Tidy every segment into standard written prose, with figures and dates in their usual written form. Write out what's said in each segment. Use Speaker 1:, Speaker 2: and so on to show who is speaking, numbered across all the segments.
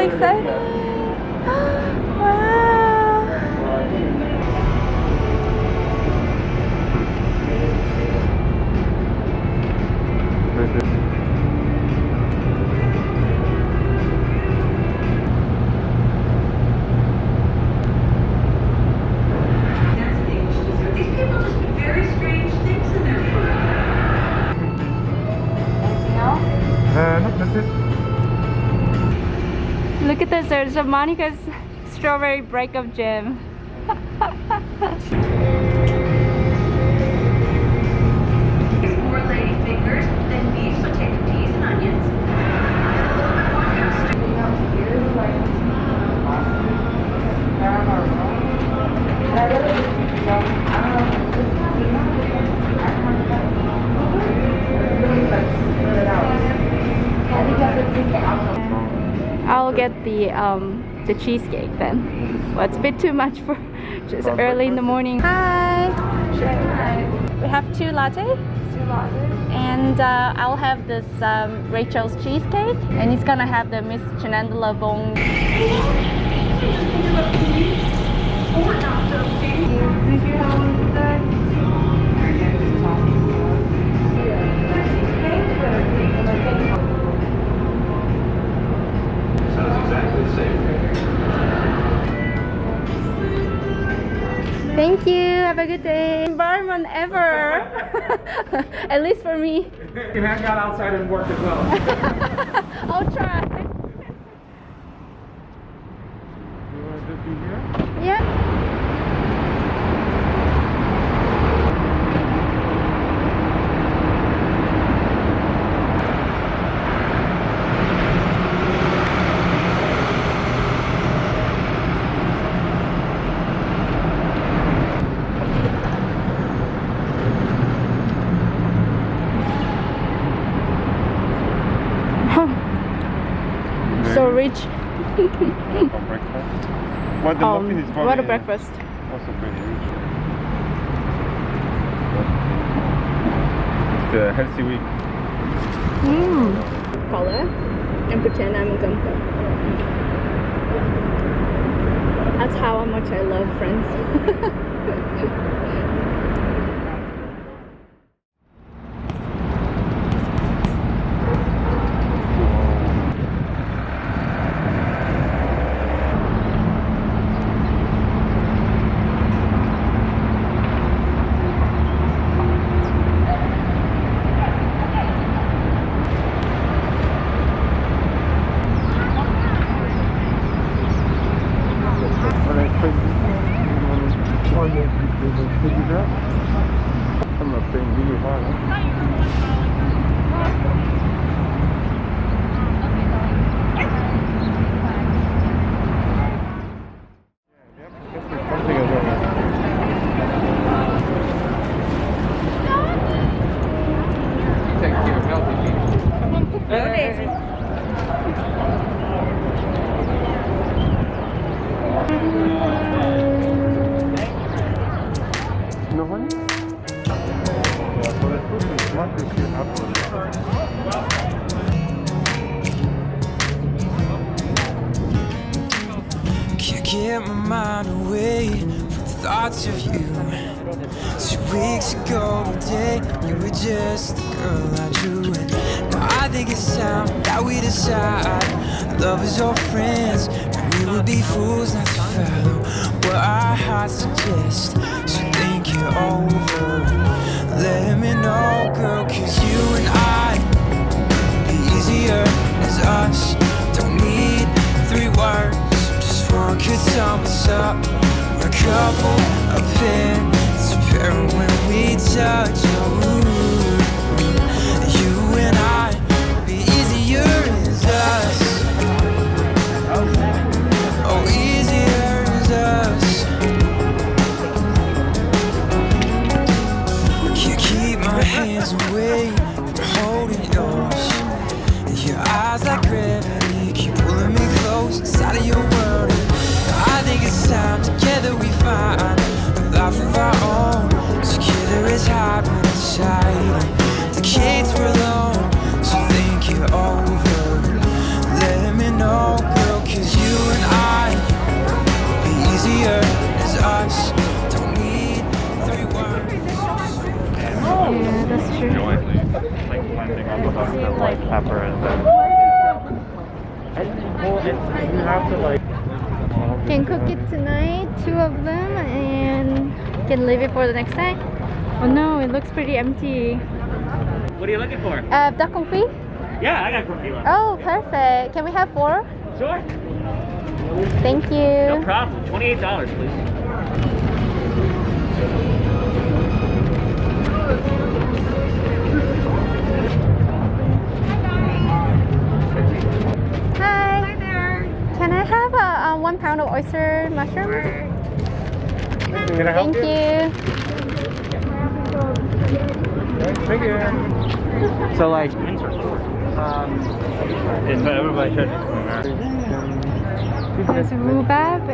Speaker 1: excited. Wow.
Speaker 2: These people just put very strange things in their food.
Speaker 1: Anything else?
Speaker 3: No, that's it.
Speaker 1: Look at this, there's a Monica's strawberry breakup jam.
Speaker 2: More lady fingers than beef sauteed with peas and onions.
Speaker 1: I'll get the cheesecake then. Well, it's a bit too much for just early in the morning. Hi. We have 2 latte. And I'll have this Rachel's cheesecake, and he's gonna have the Miss Chenandala bone. Thank you. Have a good day. Environment ever. At least for me.
Speaker 3: You can hang out outside and work as well.
Speaker 1: I'll try.
Speaker 3: You want to just be here?
Speaker 1: Yeah. So rich.
Speaker 3: For breakfast? What the muffin is probably...
Speaker 1: What a breakfast.
Speaker 3: Also pretty rich. It's the healthy week.
Speaker 1: Color and pretend I'm a gunther. That's how much I love Friends.
Speaker 3: No honey? Yeah, so let's put this one if you have one.
Speaker 4: Can't get my mind away from thoughts of you. 2 weeks ago today, you were just the girl I drew. And now I think it's time that we decide, lovers or friends, and we would be fools not to follow what our hearts suggest. So think it over, let me know, girl, 'cause you and I be easier as us. Don't need 3 words, just one could sum us up. We're a couple of pins, a pair when we touch. You and I be easier as us. Oh, easier as us. Can't keep my hands away from holding yours. Your eyes like gravity keep pulling me close inside of your world. I think it's time together we find a life of our own. Together it's hard when inside. Decades we're alone, so think it over. Let me know, girl, 'cause
Speaker 3: pepper and then. Well, you have to like.
Speaker 1: Can cook it tonight, 2 of them, and can leave it for the next day. Oh no, it looks pretty empty.
Speaker 5: What are you looking for?
Speaker 1: Duck confit?
Speaker 5: Yeah, I got confit left.
Speaker 1: Oh, perfect. Can we have 4?
Speaker 5: Sure.
Speaker 1: Thank
Speaker 5: No
Speaker 1: you.
Speaker 5: problem. $28, please.
Speaker 1: Hi. Hi there. Can I have a 1 pound of oyster mushroom?
Speaker 3: Can I help
Speaker 1: Thank you.
Speaker 3: Thank you. So like, it's for everybody should.
Speaker 1: There's rhubarb,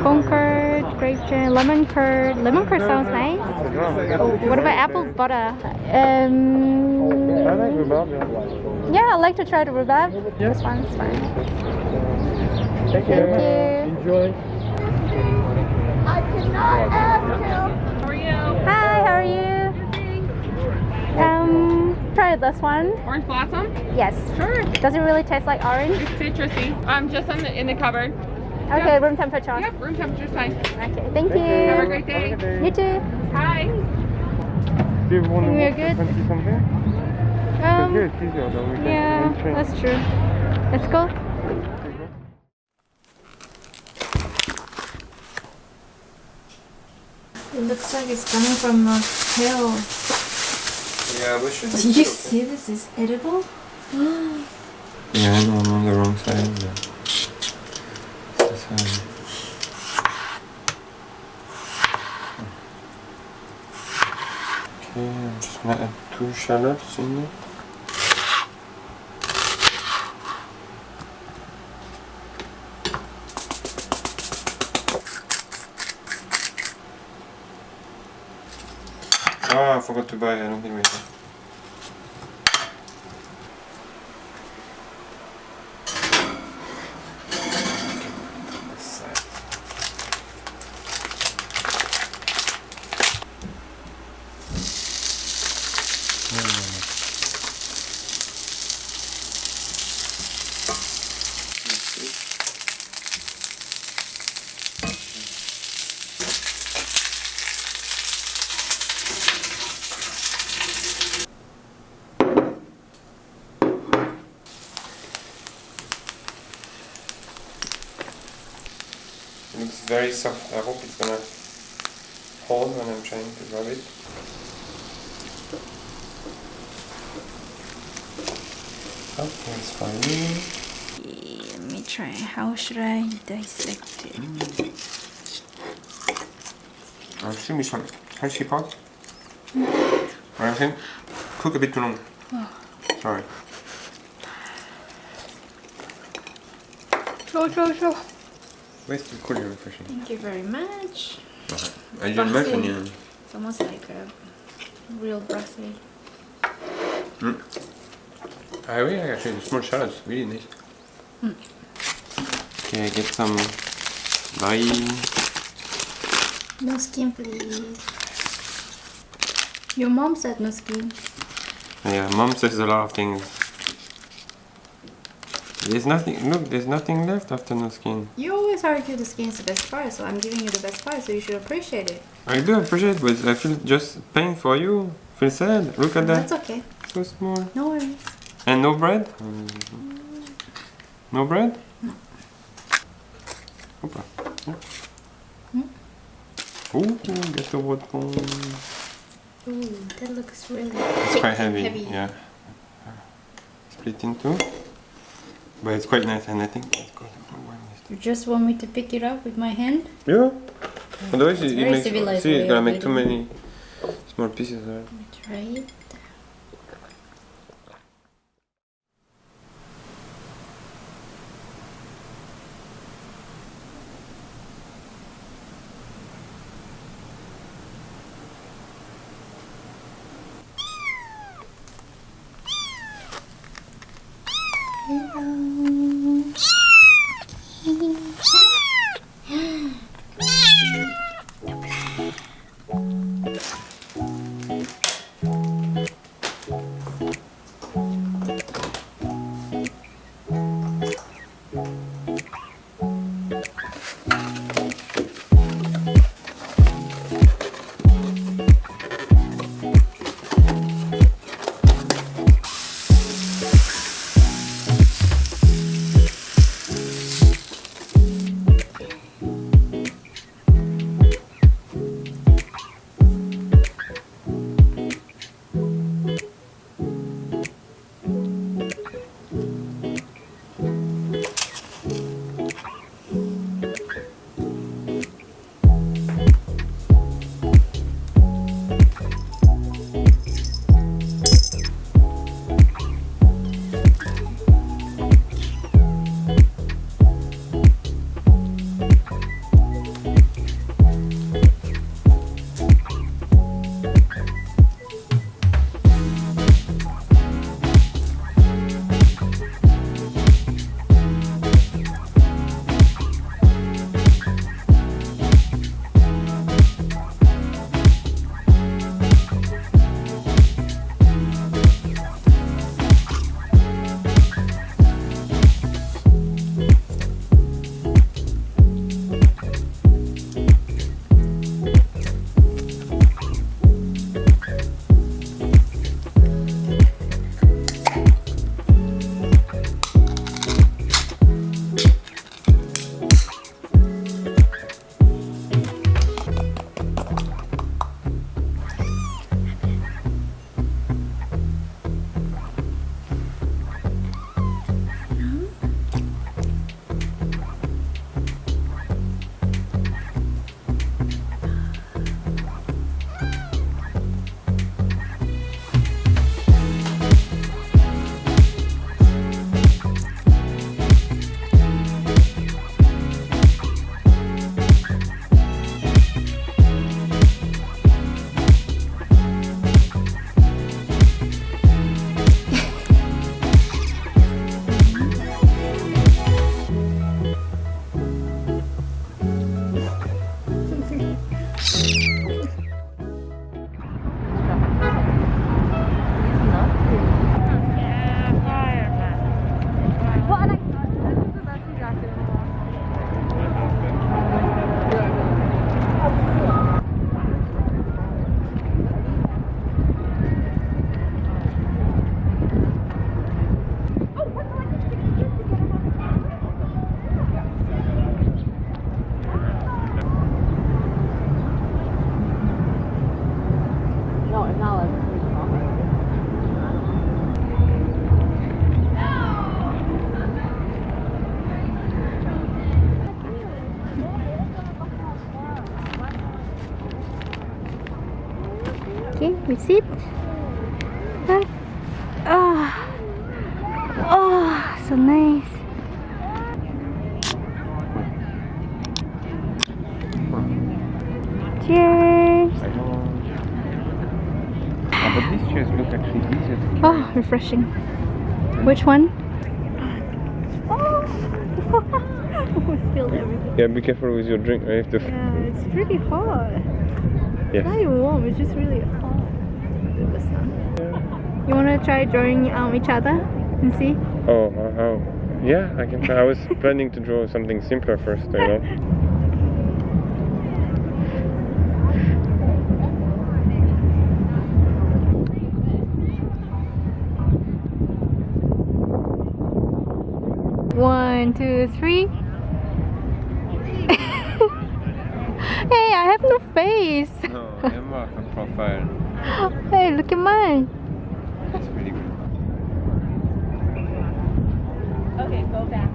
Speaker 1: concord, grape jam, lemon curd. Lemon curd sounds nice. Oh, what about apple butter?
Speaker 3: I like rhubarb.
Speaker 1: Yeah, I'd like to try the rhubarb.
Speaker 3: Yes.
Speaker 1: This one's fine.
Speaker 3: Thank
Speaker 1: you.
Speaker 3: Enjoy.
Speaker 1: Hi, how are you? Try this one.
Speaker 6: Orange blossom?
Speaker 1: Yes.
Speaker 6: Sure.
Speaker 1: Does it really taste like orange?
Speaker 6: It's citrusy. Just in the cupboard.
Speaker 1: Okay, room temperature.
Speaker 6: Yep, room temperature's fine.
Speaker 1: Okay, thank
Speaker 6: Have a
Speaker 1: you.
Speaker 6: great day.
Speaker 1: You too.
Speaker 6: Hi.
Speaker 3: Do you want to
Speaker 1: We're
Speaker 3: walk
Speaker 1: good.
Speaker 3: and see something? Because here it's easier though. We can
Speaker 1: Yeah,
Speaker 3: train.
Speaker 1: that's true. Let's go. It looks like it's coming from a hill.
Speaker 7: Yeah, but should
Speaker 1: Did you see this is edible?
Speaker 7: Yeah, no, I'm on the wrong side. Yeah. This side. Okay, I'm just gonna add 2 shallots in there. Ah, I forgot to buy. I don't think we have. It looks very soft. I hope it's gonna hold when I'm trying to rub it. Okay, it's fine.
Speaker 1: Let me try. How should I dissect it?
Speaker 7: Actually, we can she pause? What I'm saying? Cook a bit too long. Sorry.
Speaker 1: Sure.
Speaker 7: Where's the cooler refreshing?
Speaker 1: Thank you very much.
Speaker 7: I didn't mention you.
Speaker 1: It's almost like a real bracelet.
Speaker 7: I really like actually the small shallots, really nice. Okay, get some bari.
Speaker 1: No skin, please. Your mom said no skin.
Speaker 7: Yeah, mom says a lot of things. There's nothing, look, there's nothing left after no skin.
Speaker 1: You always argue the skin is the best part, so I'm giving you the best part, so you should appreciate it.
Speaker 7: I do appreciate it, but I feel just pain for you. Feel sad. Look at that.
Speaker 1: That's okay.
Speaker 7: So small.
Speaker 1: No worries.
Speaker 7: And no bread? No bread?
Speaker 1: No.
Speaker 7: Hoppa. Ooh, gâteau breton.
Speaker 1: Ooh, that looks really
Speaker 7: It's quite heavy. Yeah. Split in two. But it's quite nice, and I think it's good.
Speaker 1: You just want me to pick it up with my hand?
Speaker 7: Yeah. Otherwise,
Speaker 1: It's
Speaker 7: it
Speaker 1: very
Speaker 7: makes.
Speaker 1: civilized
Speaker 7: See,
Speaker 1: way
Speaker 7: it's gonna
Speaker 1: of
Speaker 7: make too
Speaker 1: eating.
Speaker 7: many small pieces. Right?
Speaker 1: Let me try it. Okay, we sit. Oh, oh, so nice. Cheers.
Speaker 3: But these chairs look actually easier to
Speaker 1: Oh, refreshing. Which one? Oh, spilled everything.
Speaker 3: Yeah, be careful with your drink. I have to.
Speaker 1: Yeah, it's really hot.
Speaker 3: Yes.
Speaker 1: Not even warm, it's just really hot with the sun. You want to try drawing each other and see?
Speaker 3: Oh, how? Yeah, I can. I was planning to draw something simpler first, you know.
Speaker 1: One, two, three. Hey, I have no face.
Speaker 3: No, Emma for profile.
Speaker 1: Hey, look at mine.
Speaker 3: That's really good.
Speaker 6: Okay, go back.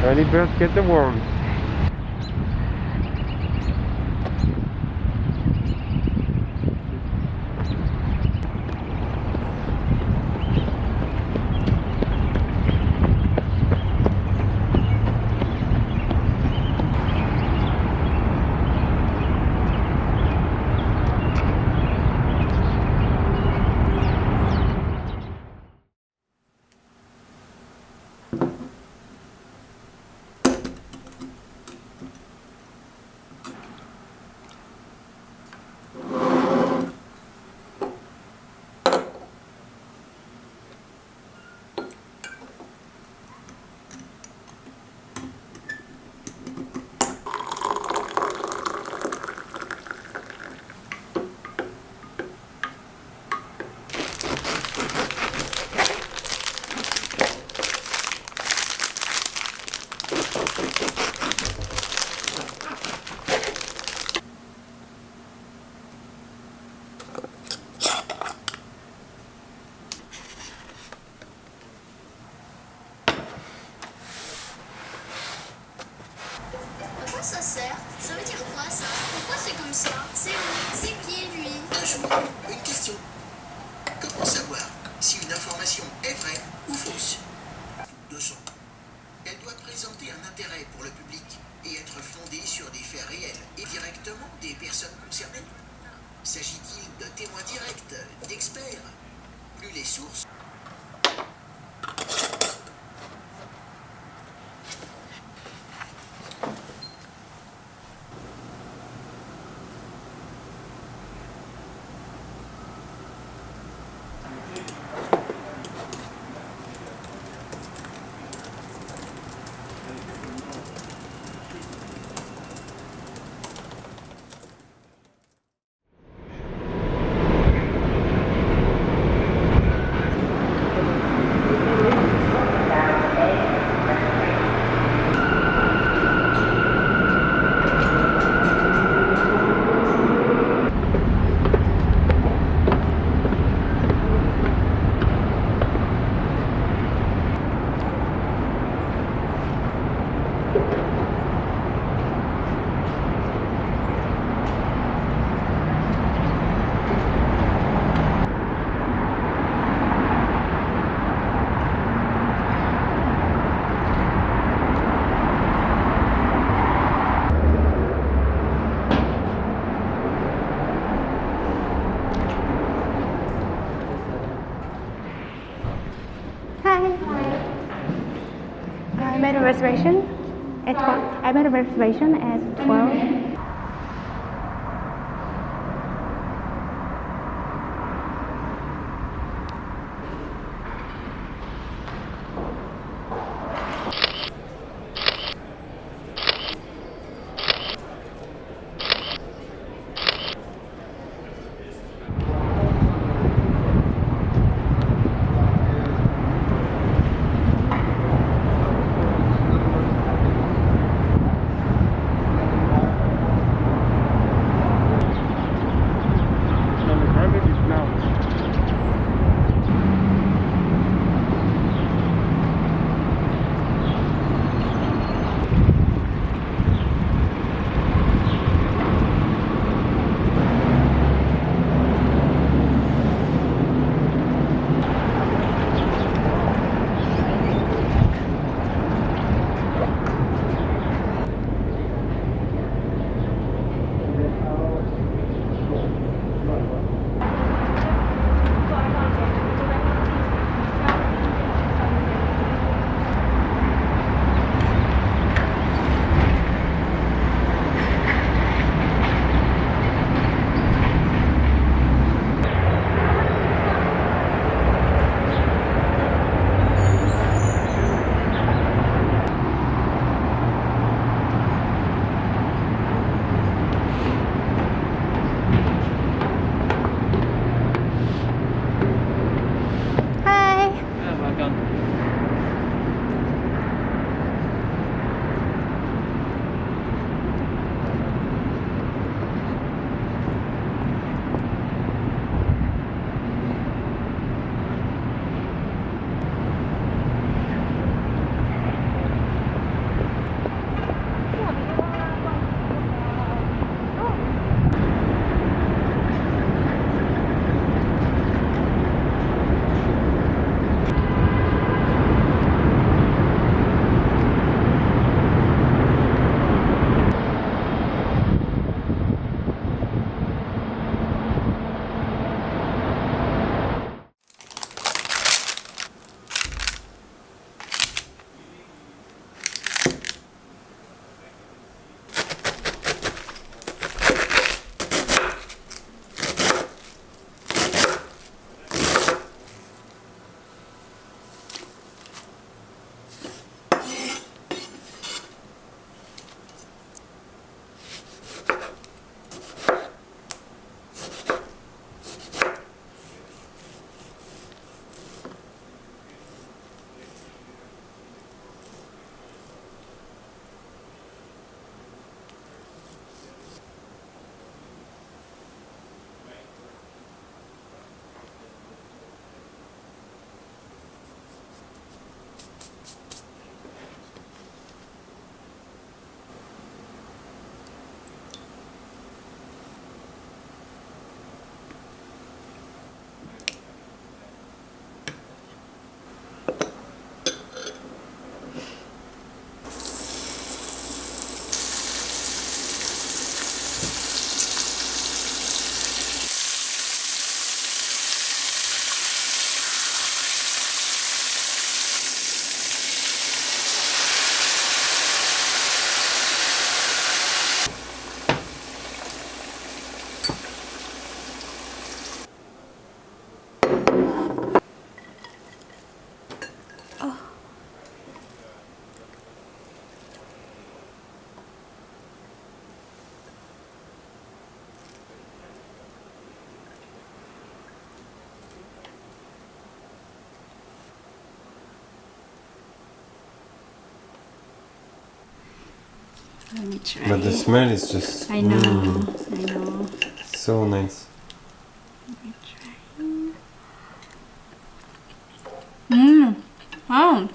Speaker 3: Early birds get the worms.
Speaker 8: d'intérêt pour le public et être fondé sur des faits réels et directement des personnes concernées? S'agit-il de témoins directs, d'experts? Plus les sources.
Speaker 1: I made a reservation at 12. I made a reservation at 12. Let me try.
Speaker 7: But the smell is just
Speaker 1: I know. I know.
Speaker 7: so nice.
Speaker 1: Wow.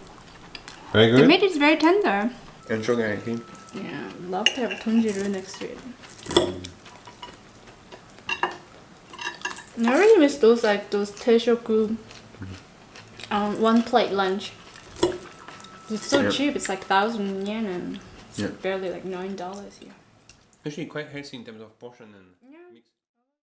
Speaker 7: Very
Speaker 1: The
Speaker 7: good.
Speaker 1: meat is very tender.
Speaker 7: 안쪽에 이렇게.
Speaker 1: Yeah, love to have豚汁 next to it. I really miss those teishoku, one plate lunch. It's so
Speaker 7: Yeah.
Speaker 1: cheap. It's like 1,000 yen and it's
Speaker 7: Yeah.
Speaker 1: barely like $9 here.
Speaker 7: Actually quite healthy in terms of portion and mix.